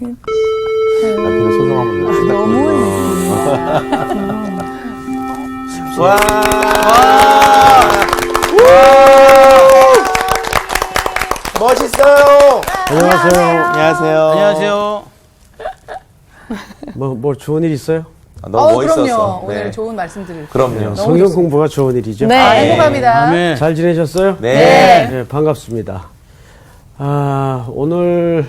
남편의 소중함을 너무 와! 멋있어요. 안녕하세요. 안녕하세요. 안녕하세요. 뭐 좋은 일 있어요? 너무 멋있었어. 그럼요. 네. 오늘 좋은 말씀들을. 그럼요. 성경 공부가 좋은 일이죠. 네. 행복합니다. 네. 잘 지내셨어요? 네. 네, 반갑습니다. 오늘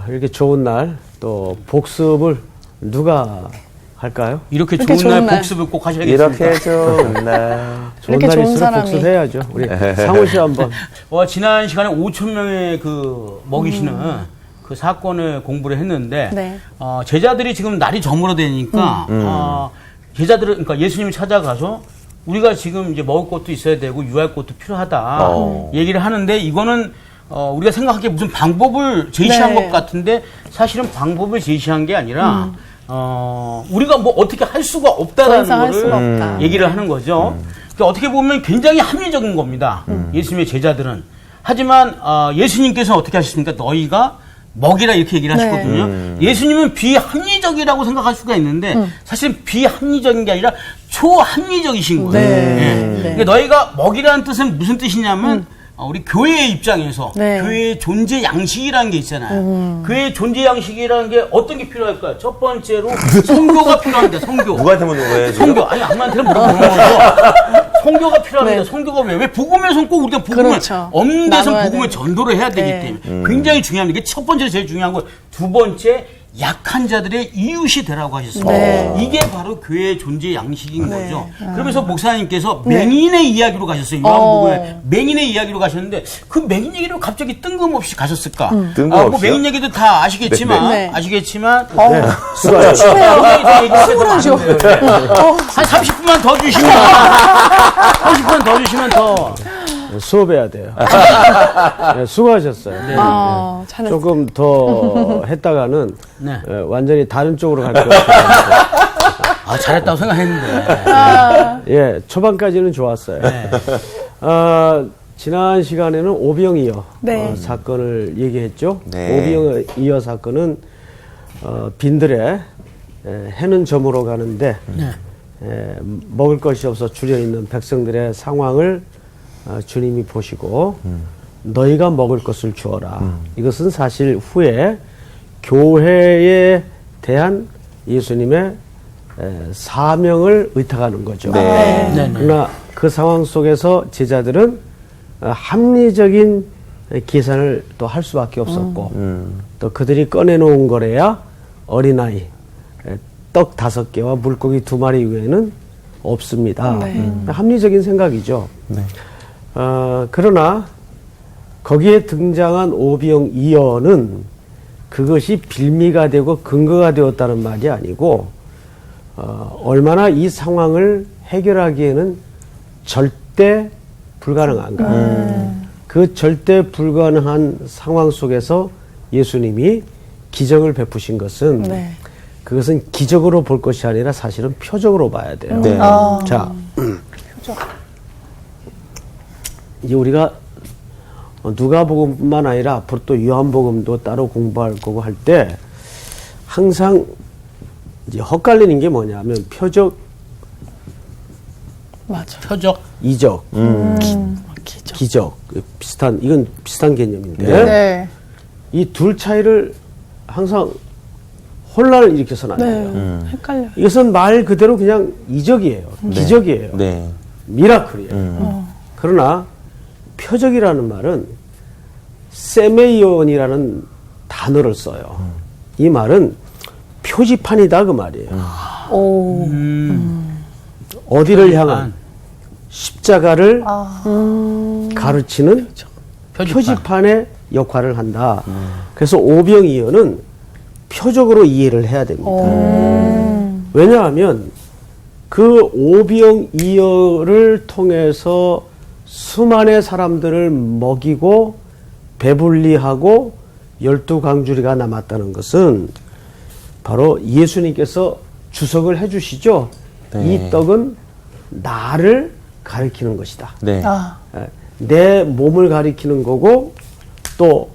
이렇게 좋은 날 또 복습을 누가 할까요? 이렇게 이렇게 좋은 날 좋은 날. 복습을 꼭 하셔야겠습니다. 이렇게 좋은 날. 좋은 이렇게 좋은 날일수록 사람이. 복습해야죠. 우리 상우 씨 한번. 지난 시간에 5천 명의 그 먹이시는 그 사건을 공부를 했는데 네. 제자들이 지금 날이 저물어대니까 제자들을 그러니까 예수님이 찾아가서 우리가 지금 이제 먹을 것도 있어야 되고 유할 것도 필요하다 얘기를 하는데 이거는 우리가 생각하기에 무슨 방법을 제시한 네. 것 같은데 사실은 방법을 제시한 게 아니라 우리가 뭐 어떻게 할 수가 더 없다라는 이상 할 수가 거를 없다. 얘기를 하는 거죠. 그러니까 어떻게 보면 굉장히 합리적인 겁니다. 예수님의 제자들은. 하지만 예수님께서는 어떻게 하셨습니까? 너희가 먹이라 이렇게 얘기를 네. 하셨거든요. 예수님은 비합리적이라고 생각할 수가 있는데 사실 비합리적인 게 아니라 초합리적이신 거예요. 네. 네. 그러니까 너희가 먹이라는 뜻은 무슨 뜻이냐면 우리 교회의 입장에서 네. 교회의 존재 양식이라는 게 있잖아요. 교회의 존재 양식이라는 게 어떤 게 필요할까요? 첫 번째로 성교가 필요합니다. 성교. 누구한테 묻는 거예요, 지금? 성교. 아니, 아무한테나 물어보는 거죠. 성교가 필요합니다. 네. 성교가 왜 복음에서는 꼭 우리가 복음을 그렇죠. 없는 데서 나눠야 복음을 돼. 전도를 해야 되기 네. 때문에 굉장히 중요합니다. 이게 첫 번째 제일 중요한 거예요. 두 번째 약한 자들의 이웃이 되라고 하셨습니다. 네. 이게 바로 교회의 존재 양식인 네. 거죠. 그러면서 목사님께서 네. 맹인의 이야기로 가셨어요. 요한복음에 맹인의 이야기로 가셨는데 그 맹인 얘기로 갑자기 뜬금없이 가셨을까? 뭐 뜬금없이요? 맹인 얘기도 다 아시겠지만 네. 아시겠지만 네, 수고하셨습니다. 굉장히 더 얘기할 때도 수고하죠. 많은데요. 한 30분만 더 주시면 30분 더 주시면 더 수업해야 돼요. 네, 수고하셨어요. 잘했어요. 조금 더 했다가는 네. 완전히 다른 쪽으로 갈 것 같아요. 잘했다고 생각했는데. 예, 초반까지는 좋았어요. 네. 지난 시간에는 오병이어 네. 사건을 얘기했죠. 네. 오병이어 사건은 빈들에 해는 저물어 가는데 네. 먹을 것이 없어 줄여 있는 백성들의 상황을 주님이 보시고 너희가 먹을 것을 주어라. 이것은 사실 후에 교회에 대한 예수님의 사명을 의탁하는 거죠. 네. 네. 네. 그러나 그 상황 속에서 제자들은 합리적인 계산을 또 할 수밖에 없었고 또 그들이 꺼내놓은 거래야 어린아이 떡 5개와 물고기 2마리 외에는 없습니다. 합리적인 생각이죠. 네. 그러나 거기에 등장한 오병이어는 그것이 빌미가 되고 근거가 되었다는 말이 아니고 얼마나 이 상황을 해결하기에는 절대 불가능한가. 그 절대 불가능한 상황 속에서 예수님이 기적을 베푸신 것은 네. 그것은 기적으로 볼 것이 아니라 사실은 표적으로 봐야 돼요. 네. 자, 이제 우리가 누가복음뿐만 아니라 앞으로 또 요한복음도 따로 공부할 거고 할 때 항상 이제 헛갈리는 게 뭐냐면 표적, 맞아. 표적. 이적, 기적. 기적 이건 비슷한 개념인데 네. 이 둘 차이를 항상 혼란을 일으켜서는 안 돼요. 네. 헷갈려. 이것은 말 그대로 그냥 이적이에요. 기적이에요. 네. 미라클이에요. 그러나 표적이라는 말은 세메이온이라는 단어를 써요. 이 말은 표지판이다 그 말이에요. 오. 어디를 향한 십자가를 가르치는 표지판. 표지판의 역할을 한다. 그래서 오병이어는 표적으로 이해를 해야 됩니다. 왜냐하면 그 오병이어를 통해서 수많은 사람들을 먹이고 배불리하고 12광주리가 남았다는 것은 바로 예수님께서 주석을 해주시죠. 네. 이 떡은 나를 가리키는 것이다. 네. 내 몸을 가리키는 거고 또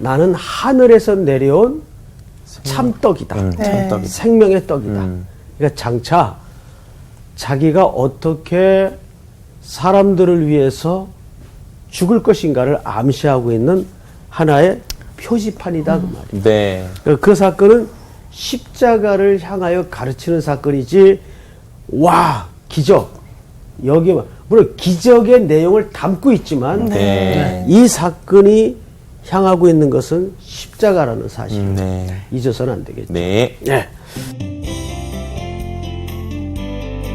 나는 하늘에서 내려온 참떡이다. 참떡이다. 생명의 떡이다. 그러니까 장차 자기가 어떻게 사람들을 위해서 죽을 것인가를 암시하고 있는 하나의 표지판이다 그 말이에요. 네. 그 사건은 십자가를 향하여 가르치는 사건이지. 와, 기적. 여기 물론 기적의 내용을 담고 있지만 네. 이 사건이 향하고 있는 것은 십자가라는 사실. 네. 잊어서는 안 되겠죠. 네. 네.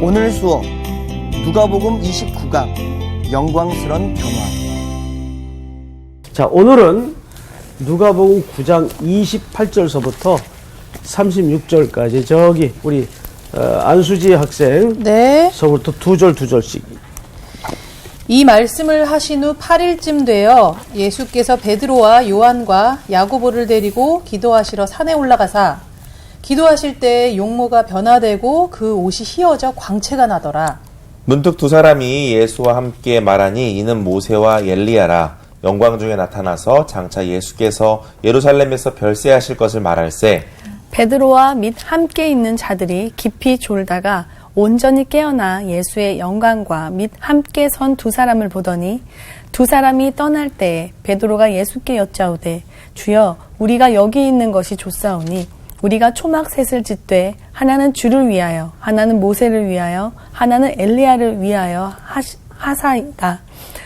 오늘 수업 누가복음 29강 영광스런 변화. 자, 오늘은 누가복음 9장 28절서부터 36절까지 저기 우리 안수지 학생 네. 서부터 두 절씩. 이 말씀을 하신 후 8일쯤 되어 예수께서 베드로와 요한과 야고보를 데리고 기도하시러 산에 올라가사 기도하실 때 용모가 변화되고 그 옷이 휘어져 광채가 나더라. 문득 두 사람이 예수와 함께 말하니 이는 모세와 엘리야라. 영광 중에 나타나서 장차 예수께서 예루살렘에서 별세하실 것을 말할세. 베드로와 및 함께 있는 자들이 깊이 졸다가 온전히 깨어나 예수의 영광과 및 함께 선 두 사람을 보더니 두 사람이 떠날 때에 베드로가 예수께 여짜오되 주여 우리가 여기 있는 것이 좋사오니 우리가 초막셋을 짓되 하나는 주를 위하여 하나는 모세를 위하여 하나는 엘리야를 위하여 하사이다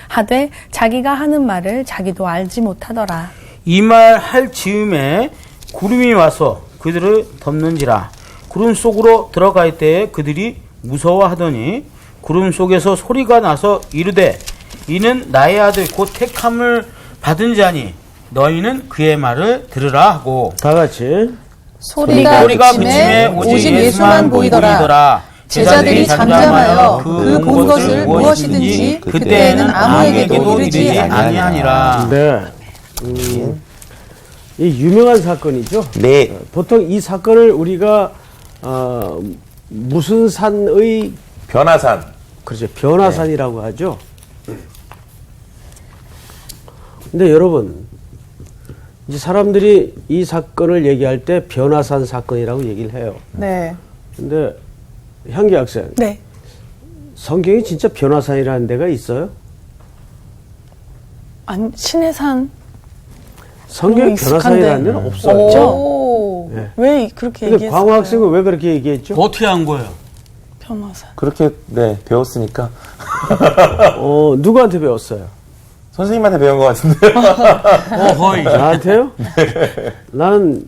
하되 자기가 하는 말을 자기도 알지 못하더라. 이 말 할 즈음에 구름이 와서 그들을 덮는지라. 구름 속으로 들어갈 때에 그들이 무서워하더니 구름 속에서 소리가 나서 이르되 이는 나의 아들 곧 택함을 받은 자니 너희는 그의 말을 들으라 하고 다 같이. 소리가 그침에 오직 예수만 보이더라. 제자들이 잠잠하여 그 본 것을 무엇이든지 그때에는 아무에게도 이르지 아니하니라. 네. 이 유명한 사건이죠. 네. 보통 이 사건을 우리가 무슨 산의 변화산. 그렇죠. 변화산이라고 하죠. 근데 여러분, 이제 사람들이 이 사건을 얘기할 때 변화산 사건이라고 얘기를 해요. 네. 근데 향기 학생, 네. 성경에 진짜 변화산이라는 데가 있어요? 아니, 신해산. 성경에 변화산이라는 데는 없어요. 오. 네. 왜 그렇게 근데 얘기했어요? 광호 학생은 왜 그렇게 얘기했죠? 어떻게 한 거예요? 변호사. 그렇게 네 배웠으니까 누구한테 배웠어요? 선생님한테 배운 것 같은데. 어허이. 나한테요? 나는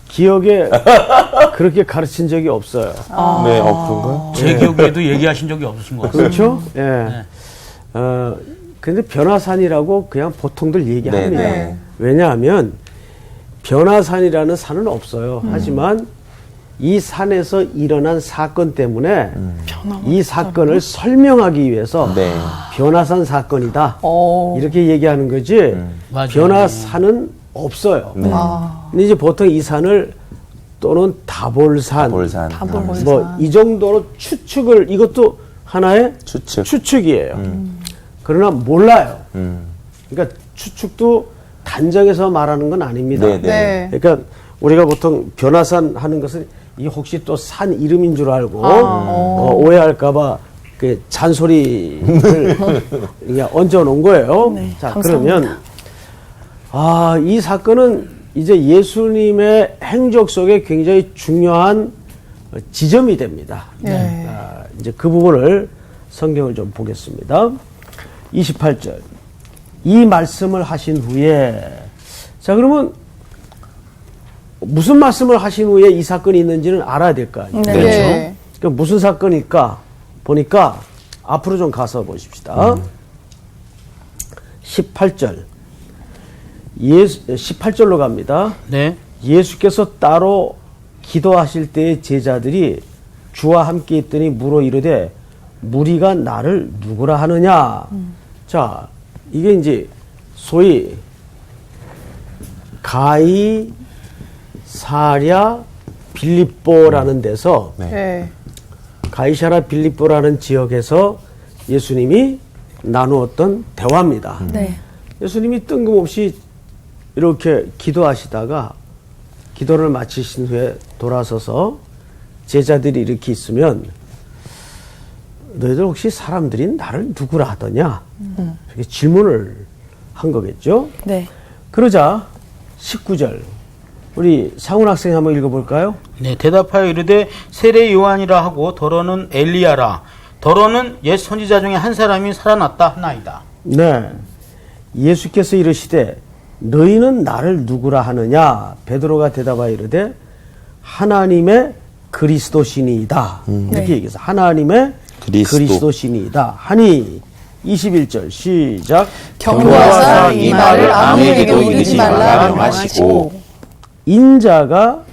기억에 그렇게 가르친 적이 없어요. 네, 그런가요? 제 기억에도 얘기하신 적이 없으신 것 같습니다. 그렇죠? 예. 근데 변화산이라고 그냥 보통들 얘기합니다. 네, 네. 왜냐하면 변화산이라는 산은 없어요. 하지만 이 산에서 일어난 사건 때문에 이 사건을 설명하기 위해서 네. 변화산 사건이다. 오. 이렇게 얘기하는 거지. 맞아요. 변화산은 없어요. 네. 근데 이제 보통 이 산을 또는 다볼산, 볼산. 다볼산. 뭐 이 정도로 추측을, 이것도 하나의 추측. 추측이에요. 그러나 몰라요. 그러니까 추측도 단정해서 말하는 건 아닙니다. 네, 네. 네. 그러니까 우리가 보통 변화산 하는 것은 이 혹시 또 산 이름인 줄 알고 오해할까봐 그 잔소리를 그냥 얹어놓은 거예요. 네, 자, 감사합니다. 그러면 이 사건은 이제 예수님의 행적 속에 굉장히 중요한 지점이 됩니다. 네. 이제 그 부분을 성경을 좀 보겠습니다. 28절. 이 말씀을 하신 후에, 자, 그러면 무슨 말씀을 하신 후에 이 사건이 있는지는 알아야 될 거 아니에요. 네. 그렇죠? 네. 그럼 무슨 사건일까 보니까 앞으로 좀 가서 보십시다. 18절. 18절로 갑니다. 네. 예수께서 따로 기도하실 때의 제자들이 주와 함께 있더니 물어 이르되 무리가 나를 누구라 하느냐. 자, 이게 이제 소위 가이 사랴 빌립보라는 데서 네. 가이사라 빌립보라는 지역에서 예수님이 나누었던 대화입니다. 네. 예수님이 뜬금없이 이렇게 기도하시다가 기도를 마치신 후에 돌아서서 제자들이 이렇게 있으면 너희들 혹시 사람들이 나를 누구라 하더냐? 이렇게 질문을 한 거겠죠? 네. 그러자 19절 우리 상훈 학생이 한번 읽어볼까요? 네, 대답하여 이르되 세례 요한이라 하고 더러는 엘리야라. 더러는 옛 선지자 중에 한 사람이 살아났다 하나이다. 네. 예수께서 이르시되 너희는 나를 누구라 하느냐? 베드로가 대답하여 이르되 하나님의 그리스도시니이다. 이렇게 얘기해서 하나님의 그리스도시니이다. 하니 21절 시작. 경고하사 이 말을 아무에게도 이르지 말라 명하시고. 인자가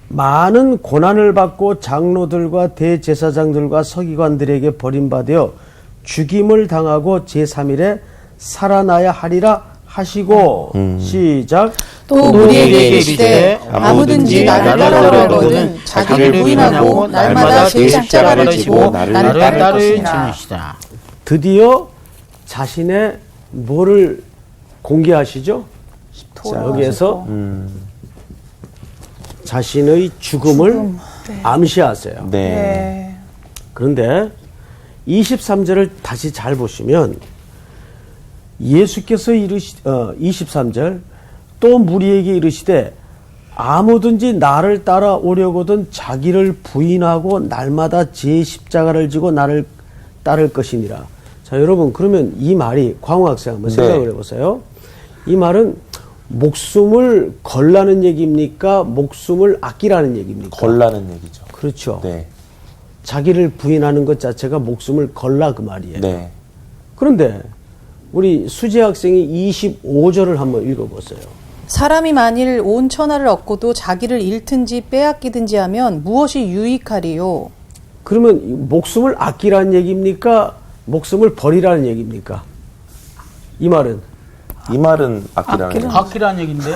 많은 고난을 받고 장로들과 대제사장들과 서기관들에게 버림받아 죽임을 당하고 제3일에 살아나야 하리라 하시고 시작. 또 우리에게 이르시되 아무든지 나를 따르려거든 자기를 부인하고 날마다 제 십자가를 지고 나를 따를 것이니라. 드디어 자신의 뭐를 공개하시죠? 자, 여기에서 자신의 죽음을 암시하세요. 네. 그런데 23절을 다시 잘 보시면 예수께서 23절 또 무리에게 이르시되 아무든지 나를 따라오려거든 자기를 부인하고 날마다 제 십자가를 지고 나를 따를 것이니라. 자, 여러분 그러면 이 말이 광호 학생 한번 생각을 해보세요. 이 말은 목숨을 걸라는 얘기입니까? 목숨을 아끼라는 얘기입니까? 걸라는 얘기죠. 그렇죠. 네. 자기를 부인하는 것 자체가 목숨을 걸라 그 말이에요. 네. 그런데 우리 수재 학생이 25절을 한번 읽어보세요. 사람이 만일 온 천하를 얻고도 자기를 잃든지 빼앗기든지 하면 무엇이 유익하리요? 그러면 이 목숨을 아끼라는 얘기입니까? 목숨을 버리라는 얘기입니까? 이 말은 이 말은 아끼라는 얘기. 아끼라는 얘기인데.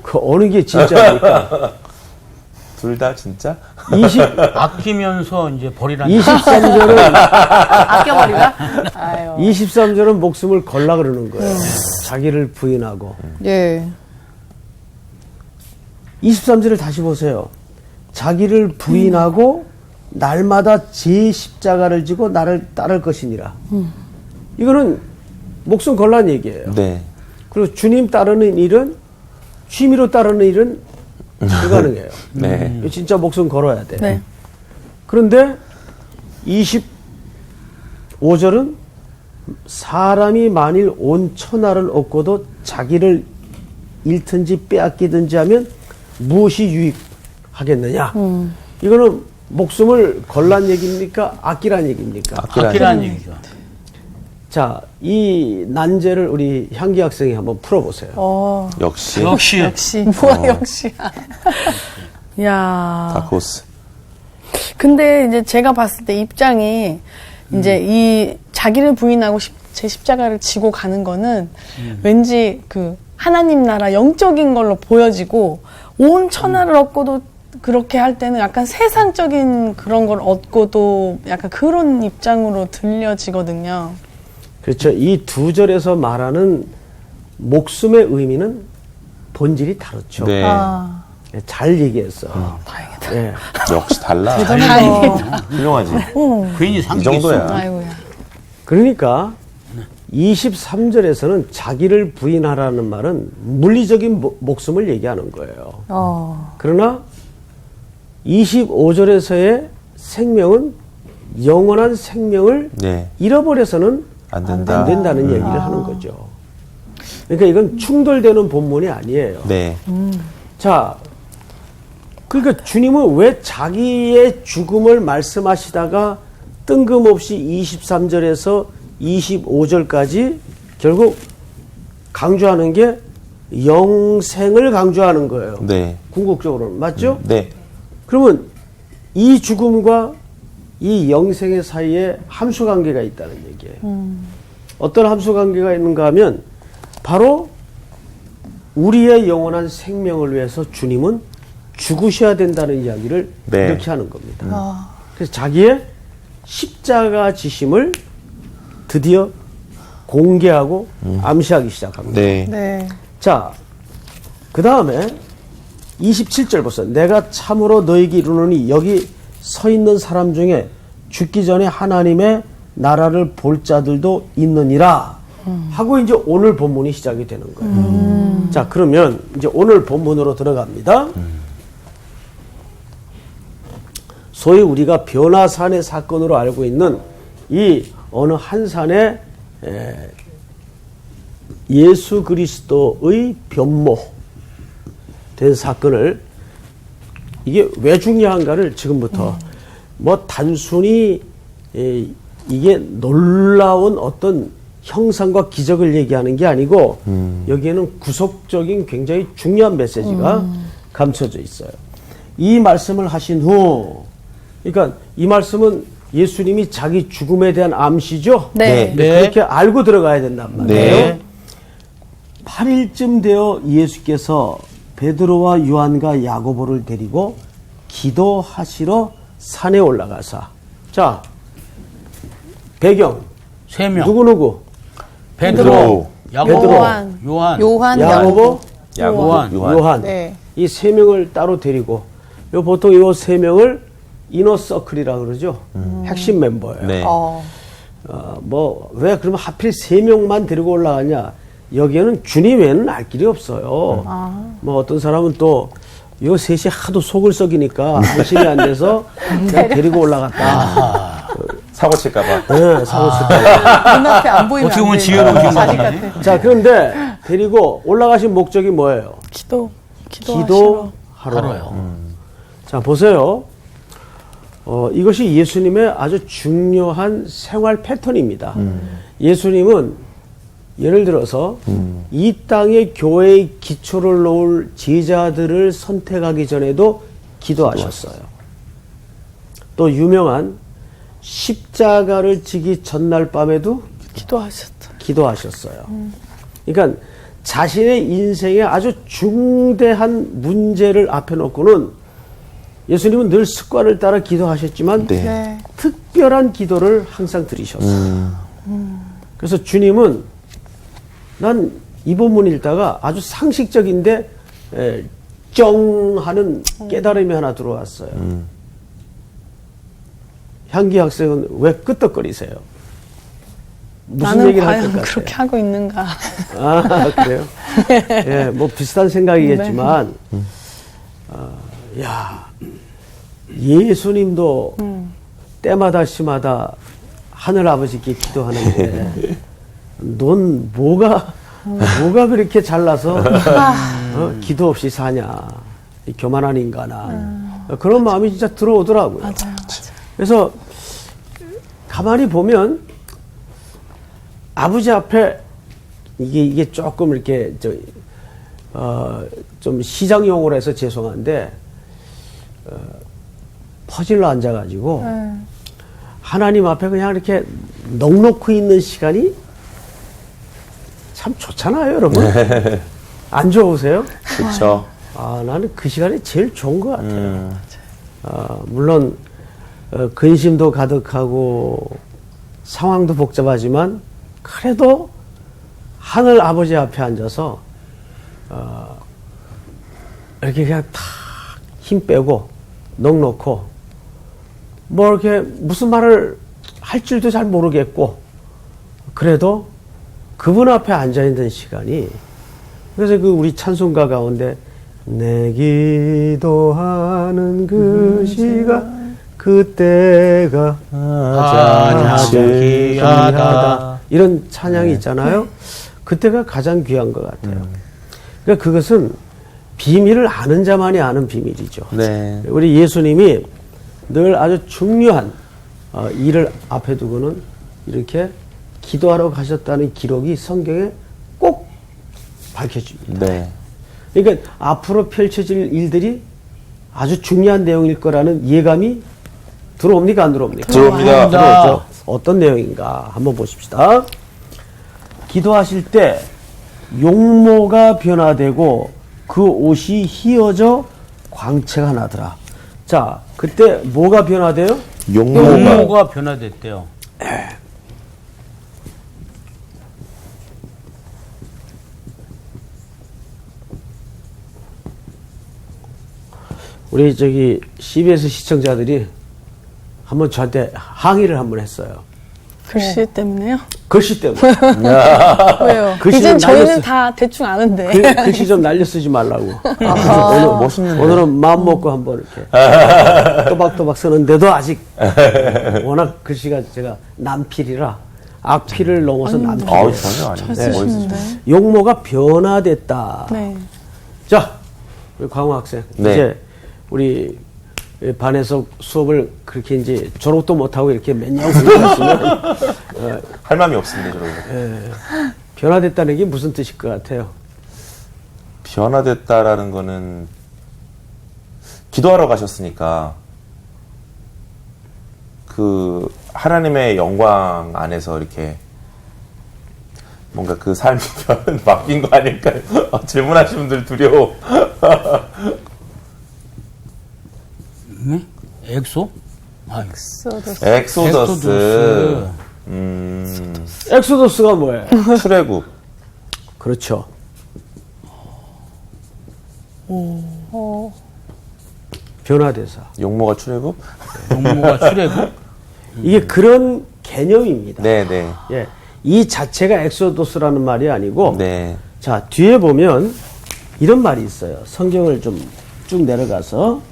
그 어느 게 진짜입니까? 둘 다 진짜? 아끼면서 이제 버리라는 23절은 아껴버리라? 아유. 23절은 목숨을 걸라 그러는 거예요. 자기를 부인하고. 예. 23절을 다시 보세요. 자기를 부인하고 날마다 제 십자가를 지고 나를 따를 것이니라. 이거는 목숨 걸라는 얘기예요. 네. 그리고 주님 따르는 일은 취미로 따르는 일은 불가능해요. 네. 진짜 목숨 걸어야 돼. 네. 그런데 25절은 사람이 만일 온 천하를 얻고도 자기를 잃든지 빼앗기든지 하면 무엇이 유익하겠느냐? 이거는 목숨을 걸란 얘기입니까? 아끼란 얘기입니까? 아끼라는 얘기죠. 자, 이 난제를 우리 향기 학생이 한번 풀어보세요. 역시 역시 뭐야, 역시. 야. 다코스. 근데 이제 제가 봤을 때 입장이 이제 이 자기를 부인하고 제 십자가를 지고 가는 거는 왠지 그 하나님 나라 영적인 걸로 보여지고 온 천하를 얻고도 그렇게 할 때는 약간 세상적인 그런 걸 얻고도 약간 그런 입장으로 들려지거든요. 그렇죠. 이 두 절에서 말하는 목숨의 의미는 본질이 다르죠. 네. 잘 얘기했어. 다행이다. 예. 역시 달라. 훌륭하지. 괜히 이 상식이 있어. 정도야. 아이고야. 그러니까 23절에서는 자기를 부인하라는 말은 물리적인 목숨을 얘기하는 거예요. 그러나 25절에서의 생명은 영원한 생명을 네. 잃어버려서는 안 된다. 안 된다는 얘기를 하는 거죠. 그러니까 이건 충돌되는 본문이 아니에요. 네. 자, 그러니까 주님은 왜 자기의 죽음을 말씀하시다가 뜬금없이 23절에서 25절까지 결국 강조하는 게 영생을 강조하는 거예요. 네. 궁극적으로는. 맞죠? 네. 그러면 이 죽음과 이 영생의 사이에 함수 관계가 있다는 얘기예요. 어떤 함수 관계가 있는가 하면 바로 우리의 영원한 생명을 위해서 주님은 죽으셔야 된다는 이야기를 네. 이렇게 하는 겁니다. 그래서 자기의 십자가 지심을 드디어 공개하고 암시하기 시작합니다. 네. 네. 자, 그 다음에 27절 보세요. 내가 참으로 너에게 이르노니 여기 서 있는 사람 중에 죽기 전에 하나님의 나라를 볼 자들도 있느니라 하고 이제 오늘 본문이 시작이 되는 거예요. 자, 그러면 이제 오늘 본문으로 들어갑니다. 소위 우리가 변화산의 사건으로 알고 있는 이 어느 한 산의 예수 그리스도의 변모된 사건을 이게 왜 중요한가를 지금부터 뭐 단순히 이게 놀라운 어떤 형상과 기적을 얘기하는 게 아니고 여기에는 구속적인 굉장히 중요한 메시지가 감춰져 있어요. 이 말씀을 하신 후, 그러니까 이 말씀은 예수님이 자기 죽음에 대한 암시죠. 네. 네. 그렇게 알고 들어가야 된단 말이에요. 네. 8일쯤 되어 예수께서 베드로와 요한과 야고보를 데리고 기도하시러 산에 올라가사. 자, 배경 3명. 누구? 베드로, 야고보, 베드로, 요한, 야고보, 요한. 네. 이 세 명을 따로 데리고 보통 이 세 명을 이너 서클이라고 그러죠. 핵심 멤버예요. 네. 뭐 왜 그러면 하필 세 명만 데리고 올라가냐? 여기에는 주님 외에는 알 길이 없어요. 뭐 어떤 사람은 또 요 셋이 하도 속을 썩이니까 안심이 안 돼서 그냥 데리고 올라갔다. 사고 칠까봐. 네, 사고 칠까. 눈앞에 안 보이면 어떻게 안 보면 되는 지혜로우신 자식 거네. 같아. 자, 그런데 데리고 올라가신 목적이 뭐예요? 기도하러요. 자, 보세요. 이것이 예수님의 아주 중요한 생활 패턴입니다. 예수님은 예를 들어서 이 땅에 교회의 기초를 놓을 제자들을 선택하기 전에도 기도하셨어요. 또 유명한 십자가를 지기 전날 밤에도 기도하셨어요. 그러니까 자신의 인생에 아주 중대한 문제를 앞에 놓고는 예수님은 늘 습관을 따라 기도하셨지만 네. 네. 특별한 기도를 항상 드리셨어요. 그래서 주님은 난 이 본문 읽다가 아주 상식적인데 쩡 하는 깨달음이 하나 들어왔어요. 향기 학생은 왜 끄떡거리세요? 무슨 나는 얘기를 할 것 과연 같아요? 그렇게 하고 있는가? 아, 그래요? 예, 뭐 비슷한 생각이겠지만, 야, 예수님도 때마다 시마다 하늘 아버지께 기도하는데, 넌 뭐가 그렇게 잘나서 기도 없이 사냐? 이 교만한 인간아. 그런 마음이 진짜 들어오더라고요. 맞아요. 그래서 가만히 보면 아버지 앞에 이게 조금 이렇게 좀 시장 용어로 해서 죄송한데 퍼질러 앉아가지고 하나님 앞에 그냥 이렇게 넋놓고 있는 시간이 참 좋잖아요, 여러분. 안 좋으세요? 그렇죠. 나는 그 시간이 제일 좋은 것 같아요. 물론 근심도 가득하고 상황도 복잡하지만 그래도 하늘 아버지 앞에 앉아서 이렇게 그냥 탁 힘 빼고 넋놓고 뭐 이렇게 무슨 말을 할 줄도 잘 모르겠고 그래도 그분 앞에 앉아 있는 시간이 그래서 그 우리 찬송가 가운데 내 기도하는 그 시간 그때가 가장 귀하다. 이런 찬양이 있잖아요. 그때가 가장 귀한 것 같아요. 그러니까 그것은 비밀을 아는 자만이 아는 비밀이죠. 네. 우리 예수님이 늘 아주 중요한 일을 앞에 두고는 이렇게 기도하러 가셨다는 기록이 성경에 꼭 밝혀집니다. 네. 그러니까 앞으로 펼쳐질 일들이 아주 중요한 내용일 거라는 예감이 들어옵니까? 안 들어옵니까? 들어옵니다. 들어오죠. 어떤 내용인가 한번 보십시다. 기도하실 때 용모가 변화되고 그 옷이 휘어져 광채가 나더라. 자, 그때 뭐가 변화돼요? 용모가 용모가 변화됐대요. 우리 저기 CBS 시청자들이 한번 저한테 항의를 한번 했어요. 글씨 때문에요? 글씨 때문에. 왜요? 글씨 이젠 좀 저희는 날렸어. 다 대충 아는데. 글씨 좀 날려 쓰지 말라고. 멋있는데. 오늘은 마음 먹고 한번 이렇게 또박또박 쓰는데도 아직 워낙 글씨가 제가 남필이라 악필을 넘어서 남필이에요. 전혀 아니에요. 잘 쓰시는데. 용모가 변화됐다. 네. 자, 우리 광호 학생. 네. 이제 우리 반에서 수업을 그렇게 이제 졸업도 못하고 이렇게 몇 년 공부했으면 할 마음이 없습니다, 저는. 변화됐다는 게 무슨 뜻일 것 같아요? 변화됐다라는 거는 기도하러 가셨으니까 그 하나님의 영광 안에서 이렇게 뭔가 그 삶이 바뀐 거 아닐까요? 질문하시는 분들 두려워. 네? 엑소? 아, 엑소더스. 엑소더스가 뭐예요? 출애굽. 그렇죠. 변화대사. 용모가 출애굽? 용모가 출애굽? 이게 그런 개념입니다. 네네. 예. 이 자체가 엑소더스라는 말이 아니고, 네. 자, 뒤에 보면 이런 말이 있어요. 성경을 좀 쭉 내려가서,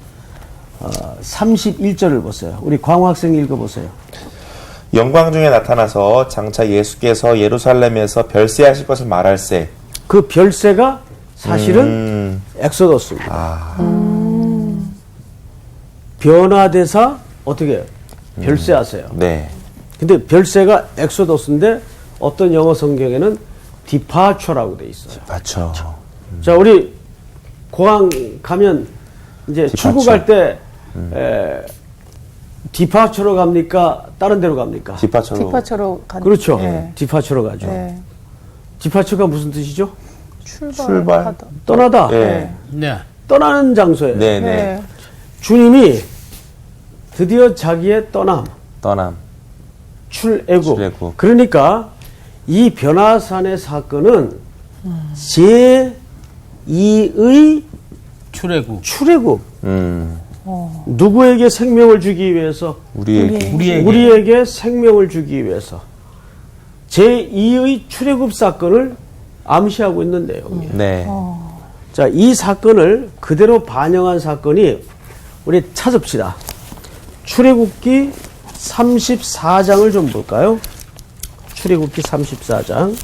31절을 보세요. 우리 광호 학생 읽어보세요. 영광 중에 나타나서 장차 예수께서 예루살렘에서 별세하실 것을 말할세. 그 별세가 사실은 엑소더스입니다. 변화대사 어떻게 별세하세요. 네. 근데 별세가 엑소더스인데 어떤 영어 성경에는 디파처라고 돼 있어요. 맞죠. 자, 우리 공항 가면 이제 출국할 때 디파처로 갑니까? 다른 데로 갑니까? 디파처로. 디파처로 간. 그렇죠. 네. 디파처로 가죠. 네. 디파처가 무슨 뜻이죠? 출발. 떠나다. 네. 네. 떠나는 장소예요. 네네. 네. 주님이 드디어 자기의 떠남. 출애굽. 출애굽. 그러니까 이 변화산의 사건은 제2의 출애굽. 출애굽. 누구에게 생명을 주기 위해서? 우리에게 생명을 주기 위해서. 제2의 출애굽 사건을 암시하고 있는 내용이에요. 네. 자, 이 사건을 그대로 반영한 사건이 우리 찾읍시다. 출애굽기 34장을 좀 볼까요? 출애굽기 34장.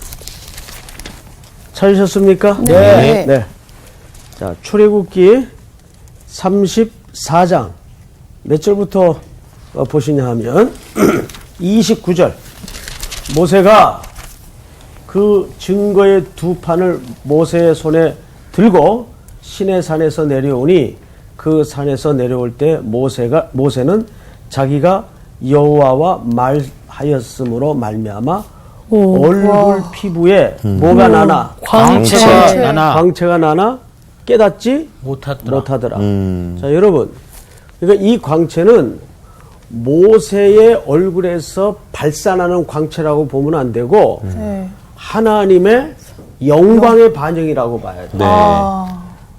찾으셨습니까? 네. 네. 자, 출애굽기 34장 몇 절부터 보시냐 하면 29절. 모세가 그 증거의 두 판을 모세의 손에 들고 시내산에서 내려오니 그 산에서 내려올 때 모세는 자기가 여호와와 말하였으므로 말미암아 얼굴 피부에 뭐가 나나 광채가 나나 깨닫지 못하더라. 자, 여러분, 그러니까 이 광채는 모세의 얼굴에서 발산하는 광채라고 보면 안 되고 네. 하나님의 영광의 반영이라고 봐야 돼요. 네.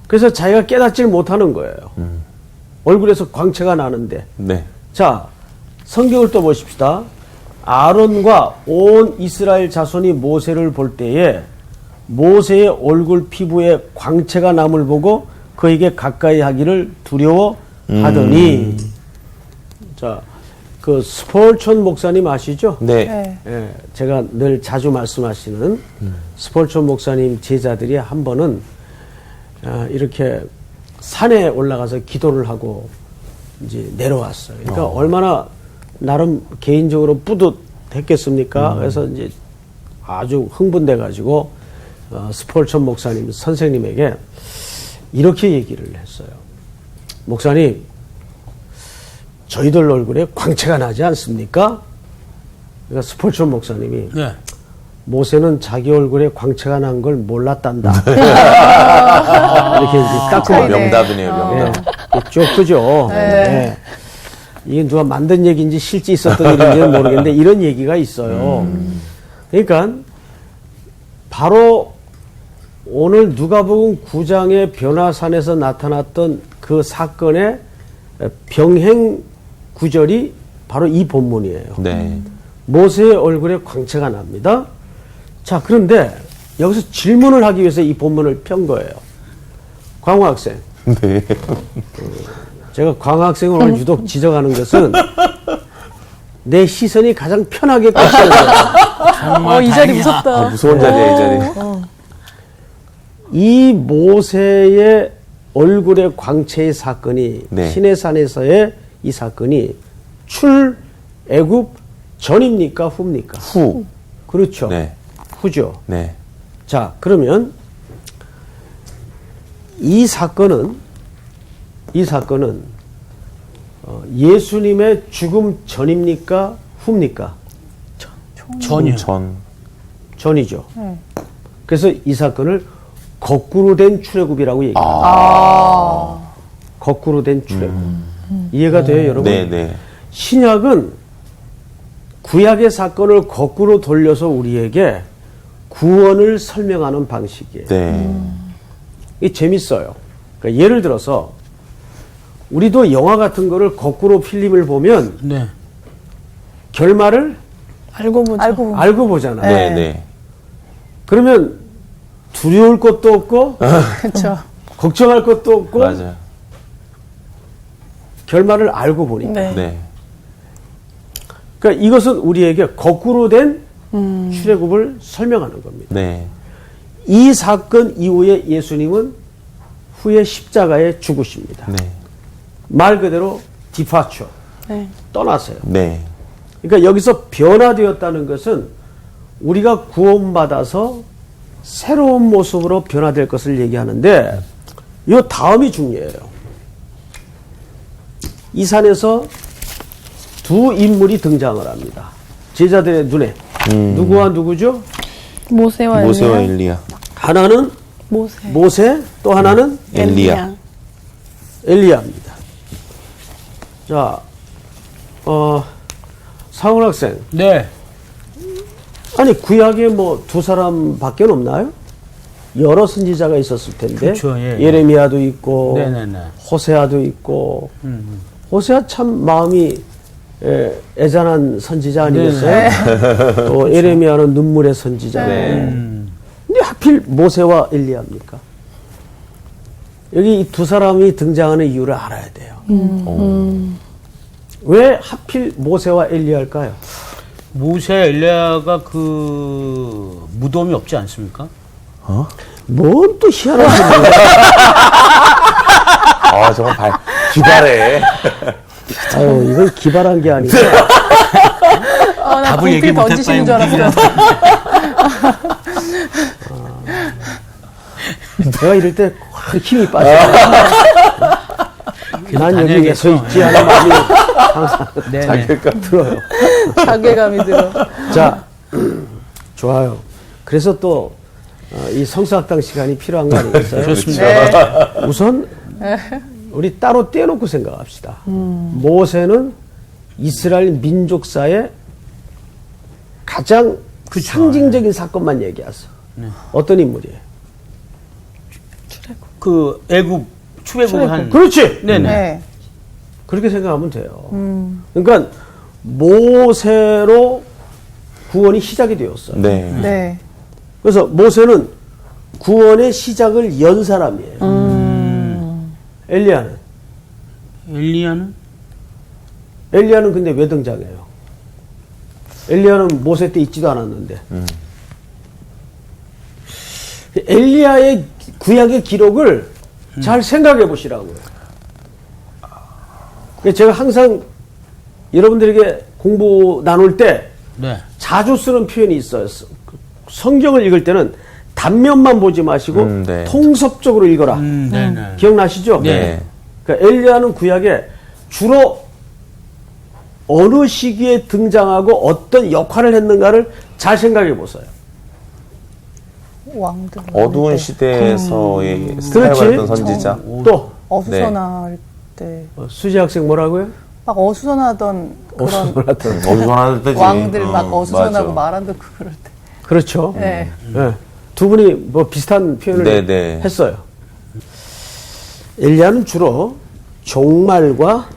그래서 자기가 깨닫지를 못하는 거예요. 얼굴에서 광채가 나는데. 네. 자, 성경을 또 보십시다. 아론과 온 이스라엘 자손이 모세를 볼 때에 모세의 얼굴 피부에 광채가 남을 보고 그에게 가까이 하기를 두려워하더니 자, 그 스폴천 목사님 아시죠? 네. 네. 예, 제가 늘 자주 말씀하시는 스폴천 목사님 제자들이 한 번은 이렇게 산에 올라가서 기도를 하고 이제 내려왔어요. 그러니까 얼마나 나름 개인적으로 뿌듯했겠습니까? 그래서 이제 아주 흥분돼 가지고 스폴천 목사님 선생님에게 이렇게 얘기를 했어요. 목사님, 저희들 얼굴에 광채가 나지 않습니까? 그러니까 스폴천 목사님이 네. 모세는 자기 얼굴에 광채가 난 걸 몰랐단다. 이렇게 이제 딱 명답이네요, 명답. 쭉 그죠. 네. 이게 누가 만든 얘기인지 실제 있었던 일인지는 모르겠는데 이런 얘기가 있어요. 그러니까 바로 오늘 누가복음 9장의 변화산에서 나타났던 그 사건의 병행 구절이 바로 이 본문이에요. 네. 모세의 얼굴에 광채가 납니다. 자, 그런데 여기서 질문을 하기 위해서 이 본문을 편 거예요. 광호 학생. 네. 제가 광호 학생을 오늘 유독 지적하는 것은 내 시선이 가장 편하게 꽂혀요. 정말 이 자리 다행이야. 무섭다. 무서운 자리야, 이 자리. 이 모세의 얼굴의 광채의 사건이 네. 시내산에서의 이 사건이 출애굽 전입니까 후입니까? 후. 그렇죠. 네. 후죠. 네. 자, 그러면 이 사건은 예수님의 죽음 전입니까 후입니까? 전혀. 전이죠. 그래서 이 사건을 거꾸로 된 출애굽이라고 얘기합니다. 거꾸로 된 출애굽. 이해가 돼요, 여러분? 네, 네. 신약은 구약의 사건을 거꾸로 돌려서 우리에게 구원을 설명하는 방식이에요. 네. 이게 재밌어요. 그러니까 예를 들어서 우리도 영화 같은 거를 거꾸로 필름을 보면 네. 결말을 알고 보죠. 알고 보잖아요. 네, 네. 그러면 두려울 것도 없고 그렇죠. 걱정할 것도 없고 맞아요. 결말을 알고 보니까. 네. 네. 그러니까 이것은 우리에게 거꾸로 된 출애굽을 설명하는 겁니다. 네. 이 사건 이후에 예수님은 후에 십자가에 죽으십니다. 네. 말 그대로 디파처, 네. 떠나세요. 네. 그러니까 여기서 변화되었다는 것은 우리가 구원받아서 새로운 모습으로 변화될 것을 얘기하는데 이 다음이 중요해요. 이 산에서 두 인물이 등장을 합니다. 제자들의 눈에. 누구와 누구죠? 모세와 모세와 엘리야. 엘리야. 하나는 모세. 모세, 또 하나는 엘리야. 엘리야입니다. 자, 상훈 학생. 네. 아니, 구약에 뭐 두 사람밖에 없나요? 여러 선지자가 있었을 텐데. 그렇죠, 예, 예. 예레미야도 있고, 네네네. 호세아도 있고. 호세아 참 마음이 애잔한 선지자 아니겠어요? 또 예레미야는 눈물의 선지자고. 근데 하필 모세와 엘리야입니까? 여기 이 두 사람이 등장하는 이유를 알아야 돼요. 왜 하필 모세와 엘리야일까요? 모세 엘리야가 그 무덤이 없지 않습니까? 뭔 또 희한한 소리야. 아, 정말 기발해. 아유, 이건 기발한 게 아니고. 나 답을 얘기 공필 던지시는 줄 알았어요. 내가 이럴 때 확 힘이 빠져요. 난 여기에 서 있지 하는 마음이 항상 네네. 들어요. 자괴감이 들어. 자, 좋아요. 그래서 또 이 성서학당 시간이 필요한 거 아니겠어요? 좋습니다. 우선 우리 따로 떼놓고 생각합시다. 모세는 이스라엘 민족사의 가장 상징적인 사건만 얘기하세요. 어떤 인물이에요? 그 애굽 출애굽을 한. 그렇지. 네네. 네. 그렇게 생각하면 돼요. 그러니까 모세로 구원이 시작이 되었어요. 네. 네. 그래서 모세는 구원의 시작을 연 사람이에요. 엘리야는? 엘리야는 근데 왜 등장해요? 엘리야는 모세 때 있지도 않았는데. 엘리야의 구약의 기록을 잘 생각해 보시라고요. 제가 항상 여러분들에게 공부 나눌 때 네. 자주 쓰는 표현이 있어요. 성경을 읽을 때는 단면만 보지 마시고 네. 통섭적으로 읽어라. 네네. 기억나시죠? 네. 그러니까 엘리야는 구약에 주로 어느 시기에 등장하고 어떤 역할을 했는가를 잘 생각해 보세요. 왕들. 어두운 시대에서의 그렇지. 사용했던 선지자. 또 어수선할 때. 수지 학생 뭐라고요? 막 어수선하던 그런 어수선할 때지. 왕들 막 어수선하고 맞아. 말한다고 그럴 때. 그렇죠. 네. 네. 두 분이 뭐 비슷한 표현을 네, 네. 했어요. 엘리야는 주로 종말과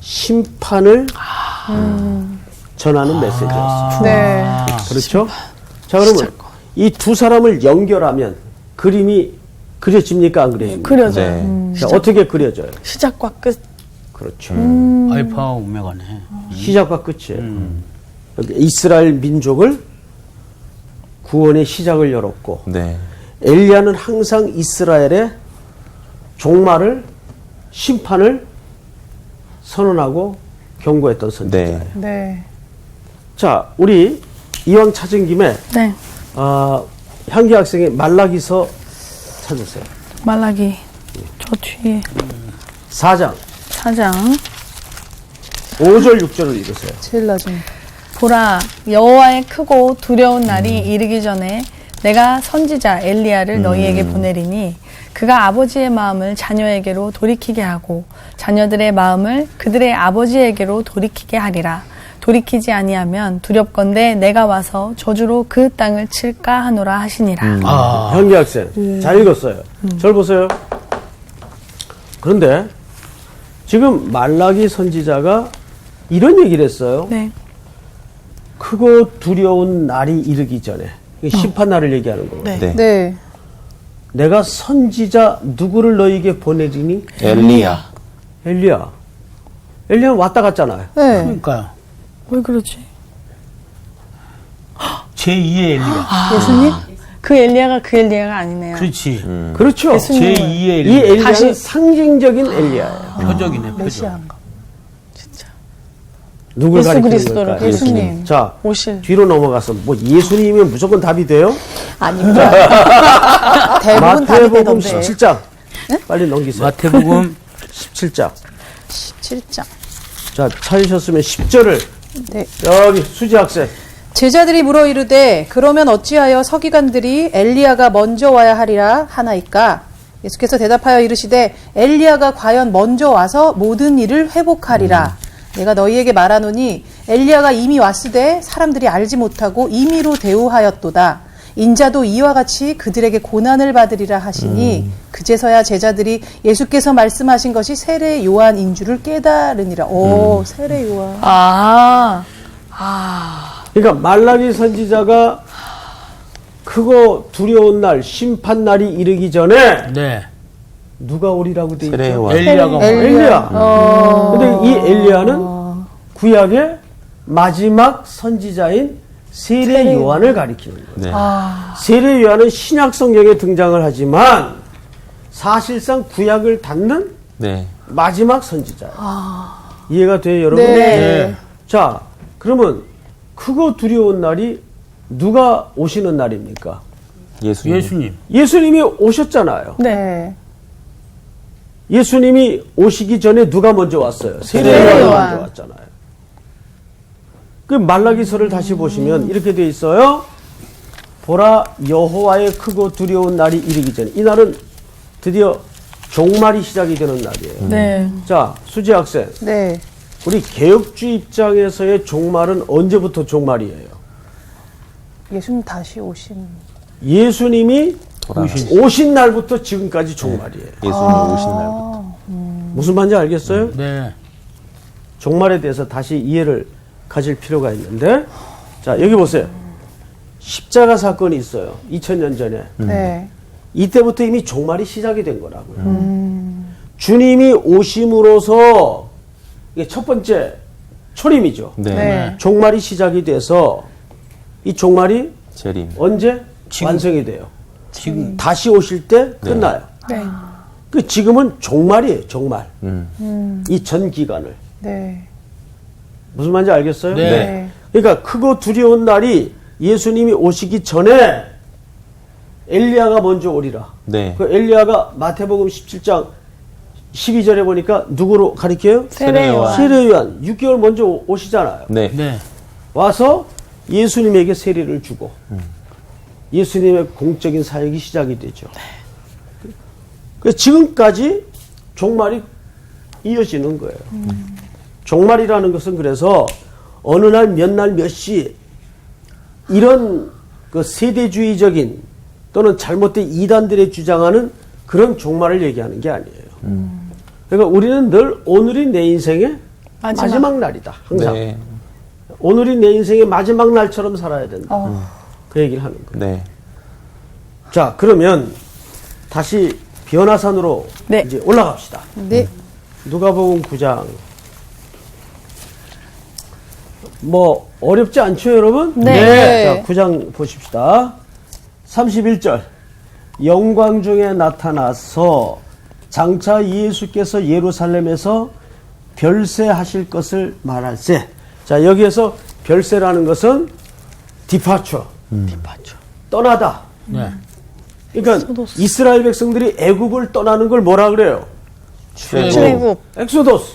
심판을 전하는 메시지였어요. 네. 그렇죠? 자, 그러면 이 두 사람을 연결하면 그림이 그려집니까? 안 그려집니까? 그려져요. 네. 자, 어떻게 그려져요? 시작과 끝. 그렇죠. 알파 오메가네. 시작과 끝이에요. 여기 이스라엘 민족을 구원의 시작을 열었고 네. 엘리야는 항상 이스라엘의 종말을 심판을 선언하고 경고했던 선지자예요. 네. 네. 자, 우리 이왕 찾은 김에 네. 향기 학생의 말라기서 찾으세요. 말라기. 저 뒤에 4장 4장. 5절 6절을 읽으세요. 제일 나중에. 보라, 여호와의 크고 두려운 날이 이르기 전에 내가 선지자 엘리야를 너희에게 보내리니 그가 아버지의 마음을 자녀에게로 돌이키게 하고 자녀들의 마음을 그들의 아버지에게로 돌이키게 하리라. 돌이키지 아니하면 두렵건대 내가 와서 저주로 그 땅을 칠까 하노라 하시니라. 향기 학생 잘 읽었어요. 절 보세요. 그런데 지금 말라기 선지자가 이런 얘기를 했어요. 네. 크고 두려운 날이 이르기 전에 심판 날을 얘기하는 거거든요. 네. 네. 네. 내가 선지자 누구를 너희에게 보내지니? 엘리야. 엘리야는 왔다 갔잖아요. 네. 그러니까요. 왜 그러지? 제2의 엘리야. 예수님? 그 엘리야가 그 엘리야가 아니네요. 그렇지. 그렇죠. 예수님은 제2의 이 엘리야. 엘리야는 다시- 상징적인 엘리야예요. 표적이네, 표적. 메시아인가? 누굴 예수 가리키는 그리스도를 걸까요? 예수님. 자, 오실. 뒤로 넘어가서 뭐 예수님이면 무조건 답이 돼요? 아닙니다. 대부분 답이 마태복음 되던데. 17장. 빨리 넘기세요. 마태복음 17장. 17장. 자, 찾으셨으면 10절을 네. 여기 수지 학생. 제자들이 물어 이르되 그러면 어찌하여 서기관들이 엘리야가 먼저 와야 하리라 하나이까? 예수께서 대답하여 이르시되 엘리야가 과연 먼저 와서 모든 일을 회복하리라. 내가 너희에게 말하노니 엘리야가 이미 왔으되 사람들이 알지 못하고 임의로 대우하였도다. 인자도 이와 같이 그들에게 고난을 받으리라 하시니 그제서야 제자들이 예수께서 말씀하신 것이 세례 요한인 줄을 깨달으니라. 오, 세례 요한. 그러니까 말라기 선지자가 크고 두려운 날, 심판 날이 이르기 전에 네. 누가 오리라고 돼 있죠? 세례 요한. 엘리야가 엘리야. 근데 이 엘리야는 구약의 마지막 선지자인 세례 요한을 가리키는 거예요. 네. 세례 요한은 신약 성경에 등장을 하지만 사실상 구약을 닫는 네. 마지막 선지자예요. 이해가 돼요, 여러분? 네. 자, 그러면 크고 두려운 날이 누가 오시는 날입니까? 예수님. 예수님. 예수님이 오셨잖아요. 네. 예수님이 오시기 전에 누가 먼저 왔어요? 세례 세례 요한이 요한. 먼저 왔잖아요. 그 말라기서를 다시 보시면 이렇게 돼 있어요. 보라, 여호와의 크고 두려운 날이 이르기 전에. 이 날은 드디어 종말이 시작이 되는 날이에요. 네. 자, 수지 학생. 네. 우리 개혁주의 입장에서의 종말은 언제부터 종말이에요? 예수님 다시 오신. 예수님이 오신 날부터 지금까지 종말이에요. 예수님 오신 날부터. 무슨 말인지 알겠어요? 네. 종말에 대해서 다시 이해를 가질 필요가 있는데, 자, 여기 보세요. 십자가 사건이 있어요. 2000년 전에. 네. 이때부터 이미 종말이 시작이 된 거라고요. 주님이 오심으로써 이게 첫 번째 초림이죠. 네. 네. 종말이 시작이 돼서 이 종말이 재림. 언제 지금. 완성이 돼요? 지금 다시 오실 때 끝나요. 네. 그 지금은 종말이에요. 종말. 음. 이 전 기간을. 네. 무슨 말인지 알겠어요? 네. 네. 그러니까 크고 두려운 날이 예수님이 오시기 전에 엘리야가 먼저 오리라. 네. 그 엘리야가 마태복음 17장 12절에 보니까 누구로 가리켜요? 세례 요한. 세례 요한. 6개월 먼저 오시잖아요. 네. 네. 와서 예수님에게 세례를 주고 예수님의 공적인 사역이 시작이 되죠. 그래서 지금까지 종말이 이어지는 거예요. 종말이라는 것은 그래서 어느 날 몇 시 이런 그 세대주의적인 또는 잘못된 이단들의 주장하는 그런 종말을 얘기하는 게 아니에요. 그러니까 우리는 늘 오늘이 내 인생의 마지막 날이다. 항상. 네. 오늘이 내 인생의 마지막 날처럼 살아야 된다. 그 얘기를 하는 거예요. 네. 자, 그러면 다시 변화산으로 네. 이제 올라갑시다. 네. 누가복음 9장. 뭐 어렵지 않죠, 여러분? 네. 자, 9장 보십시다. 31절. 영광 중에 나타나서 장차 예수께서 예루살렘에서 별세하실 것을 말할세. 자, 여기에서 별세라는 것은 디파처. 디파처. 떠나다. 네. 그러니까 이스라엘 백성들이 애굽을 떠나는 걸 뭐라 그래요? 출애굽. 엑소도스.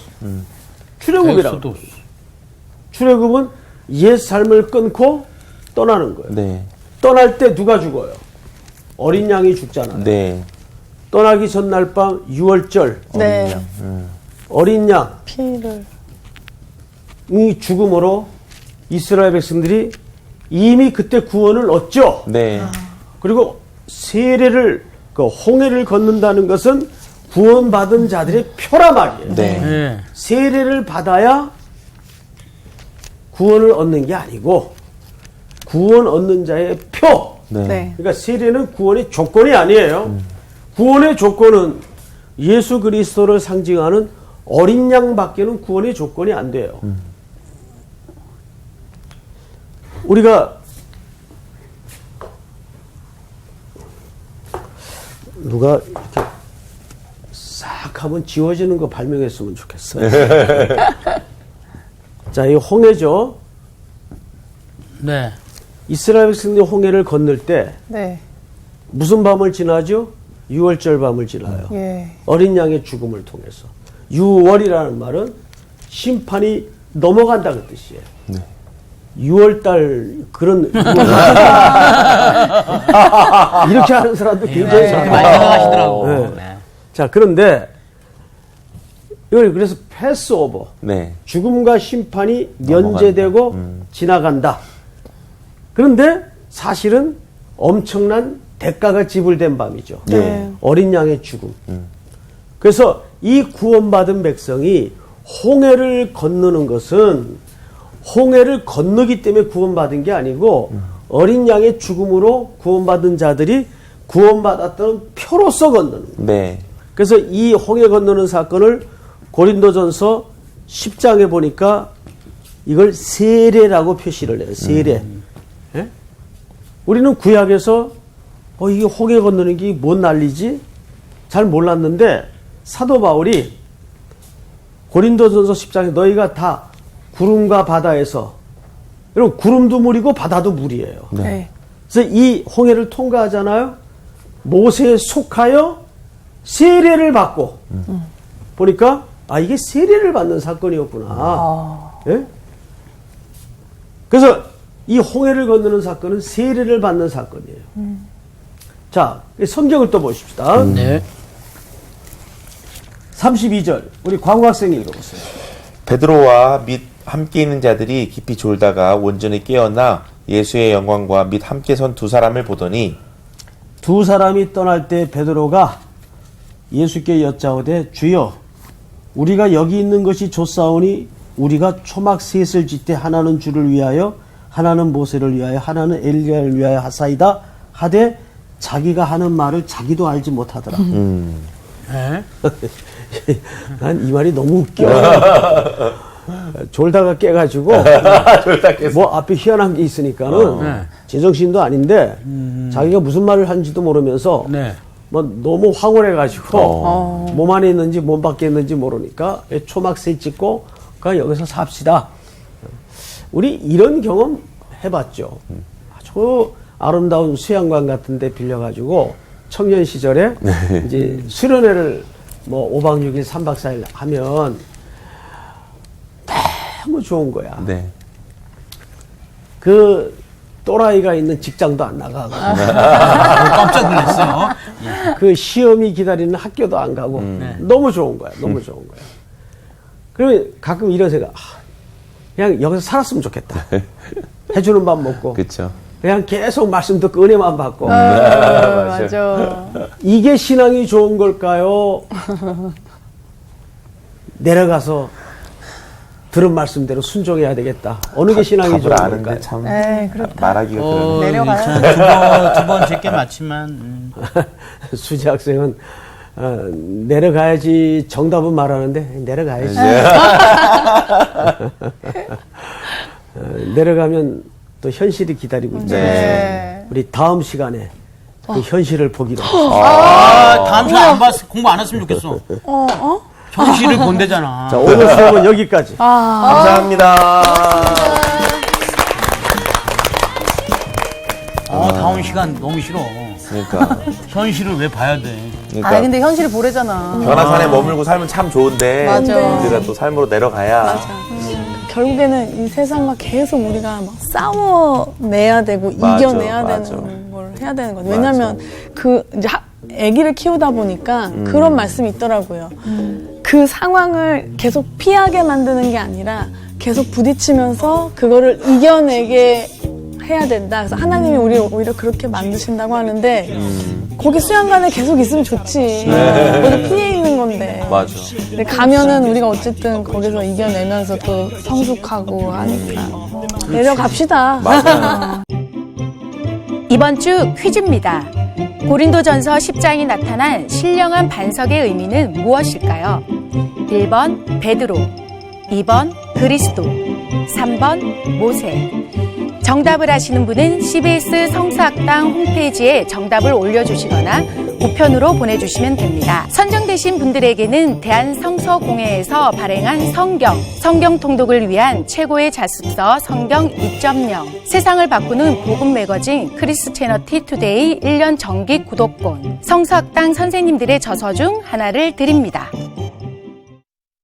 출애굽이라고. 엑소도스. 출애굽은 옛 삶을 끊고 떠나는 거예요. 네. 떠날 때 누가 죽어요? 어린 양이 죽잖아요. 네. 떠나기 전날 밤 6월절 네. 어린 양이 피를. 죽음으로 이스라엘 백성들이 이미 그때 구원을 얻죠. 네. 그리고 세례를 그 홍해를 걷는다는 것은 구원받은 자들의 표라 말이에요. 네. 네. 세례를 받아야 구원을 얻는 게 아니고 구원 얻는 자의 표. 네. 네. 그러니까 세례는 구원의 조건이 아니에요. 구원의 조건은 예수 그리스도를 상징하는 어린 양밖에는 구원의 조건이 안 돼요. 우리가 누가 이렇게 싹 하면 지워지는 거 발명했으면 좋겠어요. 자, 이 홍해죠. 네. 이스라엘 백성들이 홍해를 건널 때 네. 무슨 밤을 지나죠? 6월절 밤을 지나요. 예. 어린 양의 죽음을 통해서. 6월이라는 말은 심판이 넘어간다 그 뜻이에요. 6월달 그런 이렇게 하는 사람도 굉장히 그렇게 많아요. 많이 생각하시더라고. 네. 네. 자, 그런데 이걸 그래서 패스오버, 네. 죽음과 심판이 면제되고 지나간다. 그런데 사실은 엄청난 대가가 지불된 밤이죠. 네. 어린 양의 죽음. 그래서 이 구원받은 백성이 홍해를 건너는 것은 홍해를 건너기 때문에 구원받은 게 아니고 어린 양의 죽음으로 구원받은 자들이 구원받았던 표로서 건너는 거예요. 네. 그래서 이 홍해 건너는 사건을 고린도전서 10장에 보니까 이걸 세례라고 표시를 해요. 세례. 예? 우리는 구약에서 이게 홍해 건너는 게 뭔 난리지? 잘 몰랐는데 사도 바울이 고린도전서 10장에 너희가 다 구름과 바다에서, 여러분 구름도 물이고 바다도 물이에요. 네. 그래서 이 홍해를 통과하잖아요. 모세에 속하여 세례를 받고 보니까 이게 세례를 받는 사건이었구나. 예? 그래서 이 홍해를 건너는 사건은 세례를 받는 사건이에요. 자, 성경을 또 보십시다. 네. 32절 우리 광학생이 읽어보세요. 베드로와 및 함께 있는 자들이 깊이 졸다가 온전히 깨어나 예수의 영광과 및 함께 선 두 사람을 보더니 두 사람이 떠날 때 베드로가 예수께 여짜오되 주여 우리가 여기 있는 것이 좋사오니 우리가 초막 셋을 짓되 하나는 주를 위하여 하나는 모세를 위하여 하나는 엘리야를 위하여 하사이다 하되 자기가 하는 말을 자기도 알지 못하더라. 네. 난 이 말이 너무 웃겨. 졸다가 깨가지고 뭐 앞에 희한한 게 있으니까는 네. 제정신도 아닌데 자기가 무슨 말을 하는지도 모르면서 네. 뭐 너무 황홀해가지고 몸 안에 있는지 몸 밖에 있는지 모르니까 초막새 찍고 여기서 삽시다. 우리 이런 경험 해봤죠. 아주 아름다운 수양관 같은데 빌려가지고 청년 시절에 이제 수련회를 뭐 5박 6일 3박 4일 하면 너무 좋은 거야. 네. 그 또라이가 있는 직장도 안 나가고 깜짝 놀랐어요. 그 시험이 기다리는 학교도 안 가고 너무 좋은 거야. 너무 좋은 거야. 그러면 가끔 이런 생각, 그냥 여기서 살았으면 좋겠다. 해주는 밥 먹고. 그렇죠. 그냥 계속 말씀 듣고 은혜만 받고. 맞아. 이게 신앙이 좋은 걸까요? 내려가서 들은 말씀대로 순종해야 되겠다. 어느 게 신앙이 좋은 답을 아는데 걸까요? 참 에이, 그렇다. 말하기가 그러네. 내려가요. 두 번째 게 맞지만 수지 학생은 내려가야지 정답은 말하는데 내려가야지. 내려가면 또 현실이 기다리고 있잖아요. 네. 우리 다음 시간에 그 현실을 보기로. 다음 시간 안 봤어. 공부 안 했으면 좋겠어. 현실을 본대잖아. 자, 오늘 수업은 여기까지. 감사합니다. 다음 시간 너무 싫어. 그러니까. 현실을 왜 봐야 돼? 그러니까 근데 현실을 보래잖아. 변화산에 머물고 살면 참 좋은데 맞아. 우리가 또 삶으로 내려가야 결국에는 이 세상과 계속 우리가 막 싸워내야 되고 맞아, 이겨내야 맞아. 되는 걸 해야 되는 거죠. 왜냐면 이제 아기를 키우다 보니까 그런 말씀이 있더라고요. 그 상황을 계속 피하게 만드는 게 아니라 계속 부딪히면서 그거를 이겨내게 해야 된다. 그래서 하나님이 우리를 오히려 그렇게 만드신다고 하는데 거기 수양관에 계속 있으면 좋지. 거기 피해 있는 건데. 맞아. 근데 가면은 우리가 어쨌든 거기서 이겨내면서 또 성숙하고 하니까 내려갑시다. 맞아요. 이번 주 퀴즈입니다. 고린도전서 10장이 나타난 신령한 반석의 의미는 무엇일까요? 1번 베드로, 2번 그리스도, 3번 모세. 정답을 아시는 분은 CBS 성서학당 홈페이지에 정답을 올려주시거나 우편으로 보내주시면 됩니다. 선정되신 분들에게는 대한성서공회에서 발행한 성경 통독을 위한 최고의 자습서 성경 2.0, 세상을 바꾸는 복음 매거진 크리스채너티 투데이 1년 정기 구독권, 성서학당 선생님들의 저서 중 하나를 드립니다.